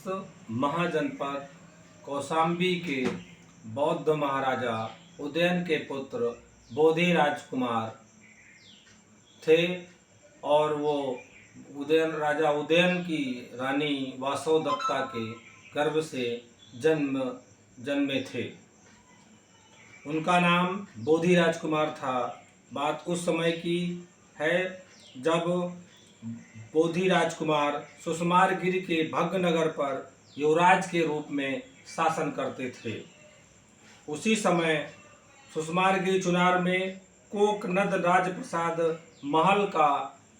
वत्स महाजनपद कौशाम्बी के बौद्ध महाराजा उदयन के पुत्र बोधि राजकुमार थे और वो उदयन की रानी वासवदत्ता के गर्भ से जन्मे थे। उनका नाम बोधि राजकुमार था। बात उस समय की है जब बोधि राजकुमार सुषमारगिरी के भग्नगर पर युवराज के रूप में शासन करते थे। उसी समय सुषमारगिरी चुनार में कोकनद राजप्रसाद महल का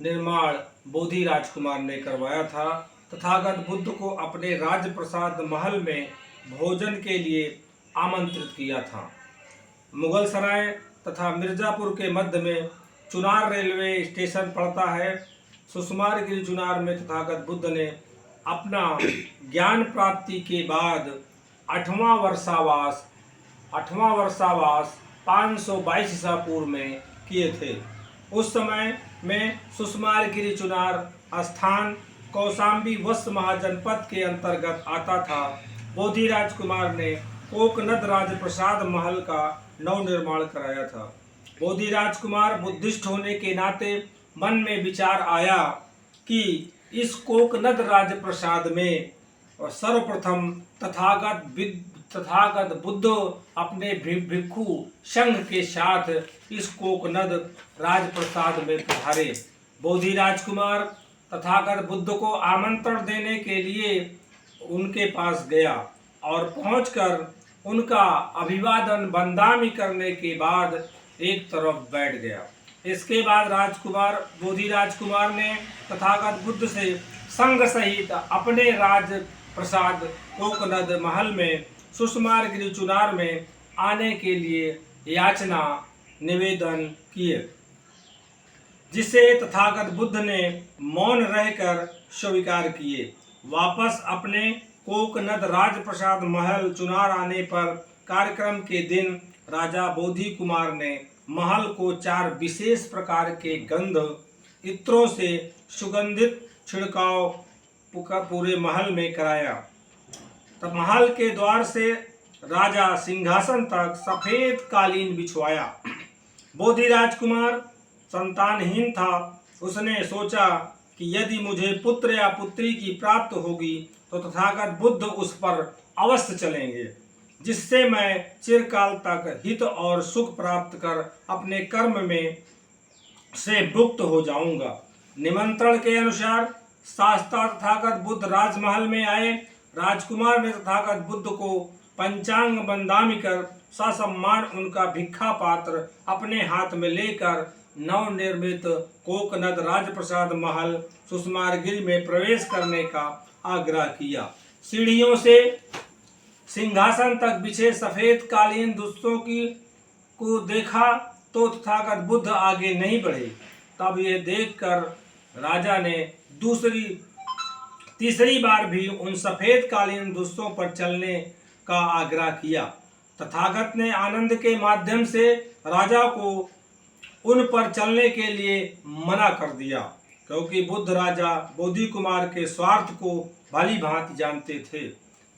निर्माण बोधि राजकुमार ने करवाया था। तथागत बुद्ध को अपने राजप्रसाद महल में भोजन के लिए आमंत्रित किया था। मुगल सराय तथा मिर्ज़ापुर के मध्य में चुनार रेलवे स्टेशन पड़ता है। सुषमारगिरी चुनार में तथागत बुद्ध ने अपना ज्ञान प्राप्ति के बाद 8वां वर्षावास 522 ईसा पूर्व में किए थे। उस समय में सुषमारगिरी चुनार स्थान कौशाम्बी वत्स महाजनपद के अंतर्गत आता था। बोधि राजकुमार ने कोकनद राजप्रसाद महल का नवनिर्माण कराया था। बोधि राजकुमार बुद्धिस्ट होने के नाते मन में विचार आया कि इस कोकनद राजप्रसाद में सर्वप्रथम तथागत बुद्ध अपने भिक्षु संघ के साथ इस कोकनद राजप्रसाद में पधारे। बोधि राजकुमार तथागत बुद्ध को आमंत्रण देने के लिए उनके पास गया और पहुंचकर उनका अभिवादन बंदामी करने के बाद एक तरफ बैठ गया। इसके बाद बोधि राजकुमार ने तथागत बुद्ध से संघ सहित अपने राज प्रसाद कोकनद महल में सुषमारगिरी चुनार में आने के लिए याचना निवेदन किए, जिसे तथागत बुद्ध ने मौन रहकर स्वीकार किए। वापस अपने कोकनद राजप्रसाद महल चुनार आने पर कार्यक्रम के दिन राजा बोधि कुमार ने महल को 4 विशेष प्रकार के गंध इत्रों से सुगंधित छिड़काव पूरे महल में कराया। तब महल के द्वार से राजा सिंहासन तक सफेद कालीन बिछवाया। बोधि राजकुमार संतानहीन था। उसने सोचा कि यदि मुझे पुत्र या पुत्री की प्राप्त होगी तो तथागत बुद्ध उस पर अवश्य चलेंगे, जिससे मैं चिरकाल तक हित और सुख प्राप्त कर अपने कर्म में से मुक्त हो जाऊंगा। निमंत्रण के अनुसार शास्ता तथागत बुद्ध राजमहल में आए। राजकुमार ने तथागत बुद्ध को पंचांग बंदामी कर ससम्मान उनका भिक्षा पात्र अपने हाथ में लेकर नवनिर्मित कोकनद राजप्रसाद महल सुषमारगिरी में प्रवेश करने का आग्रह किया। सीढ़ियों से सिंहासन तक बिछे सफेद कालीन दुस्तों को देखा तो तथागत बुद्ध आगे नहीं बढ़े। तब यह देखकर राजा ने तीसरी बार भी उन सफेद कालीन दुस्तों पर चलने का आग्रह किया। तथागत ने आनंद के माध्यम से राजा को उन पर चलने के लिए मना कर दिया, क्योंकि बुद्ध राजा बोधि कुमार के स्वार्थ को भली भांति जानते थे।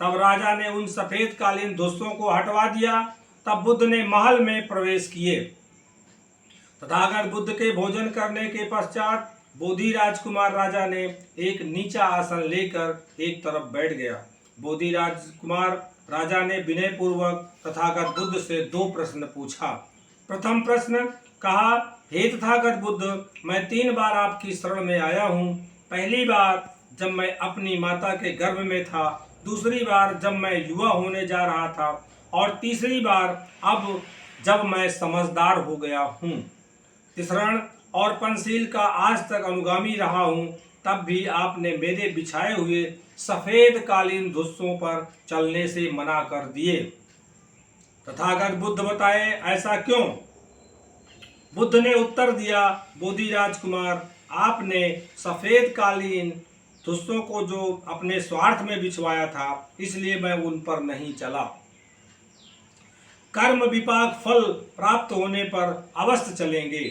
तब राजा ने उन सफेद कालीन दुस्तों को हटवा दिया। तब बुद्ध ने महल में प्रवेश किए। तथागत बुद्ध के भोजन करने के पश्चात बोधि राजकुमार राजा ने एक नीचा आसन लेकर एक तरफ बैठ गया। बोधि राजकुमार राजा ने विनय पूर्वक तथागत बुद्ध से 2 प्रश्न पूछा। प्रथम प्रश्न, कहा, हे तथागत बुद्ध, मैं 3 बार आपकी शरण में आया हूँ। पहली बार जब मैं अपनी माता के गर्भ में था, दूसरी बार जब मैं युवा होने जा रहा था, और तीसरी बार अब जब मैं समझदार हो गया हूँ। तिसरण और पंचशील का आज तक अनुगामी रहा हूँ, तब भी आपने मेरे बिछाए हुए सफेद कालीन धुस्सों पर चलने से मना कर दिए। तथागत बुद्ध बताए, ऐसा क्यों? बुद्ध ने उत्तर दिया, बोधि राजकुमार, आपने सफेद कालीन धुस्सों को जो अपने स्वार्थ में बिछवाया था, इसलिए मैं उन पर नहीं चला। कर्म विपाक फल प्राप्त होने पर अवश्य चलेंगे।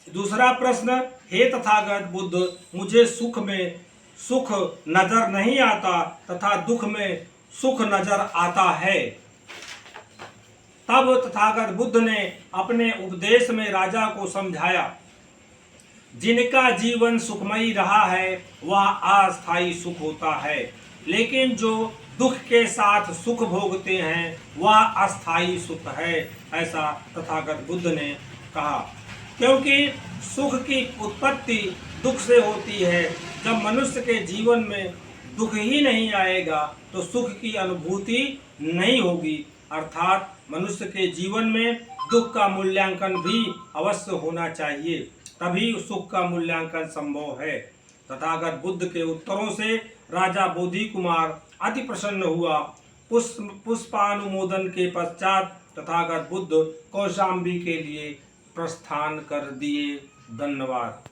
दूसरा प्रश्न, हे तथागत बुद्ध, मुझे सुख नजर नहीं आता तथा दुख में सुख नजर आता है। तब तथागत बुद्ध ने अपने उपदेश में राजा को समझाया, जिनका जीवन सुखमयी रहा है वह अस्थायी सुख होता है, लेकिन जो दुख के साथ सुख भोगते हैं वह अस्थायी सुख है। ऐसा तथागत बुद्ध ने कहा, क्योंकि सुख की उत्पत्ति दुख से होती है। जब मनुष्य के जीवन में दुख ही नहीं आएगा तो सुख की अनुभूति नहीं होगी। अर्थात मनुष्य के जीवन में दुख का मूल्यांकन भी अवश्य होना चाहिए, तभी सुख का मूल्यांकन संभव है। तथागत बुद्ध के उत्तरों से राजा बोधि कुमार अति प्रसन्न हुआ। पुष्पानुमोदन के पश्चात तथागत बुद्ध कौशाम्बी के लिए प्रस्थान कर दिए। धन्यवाद।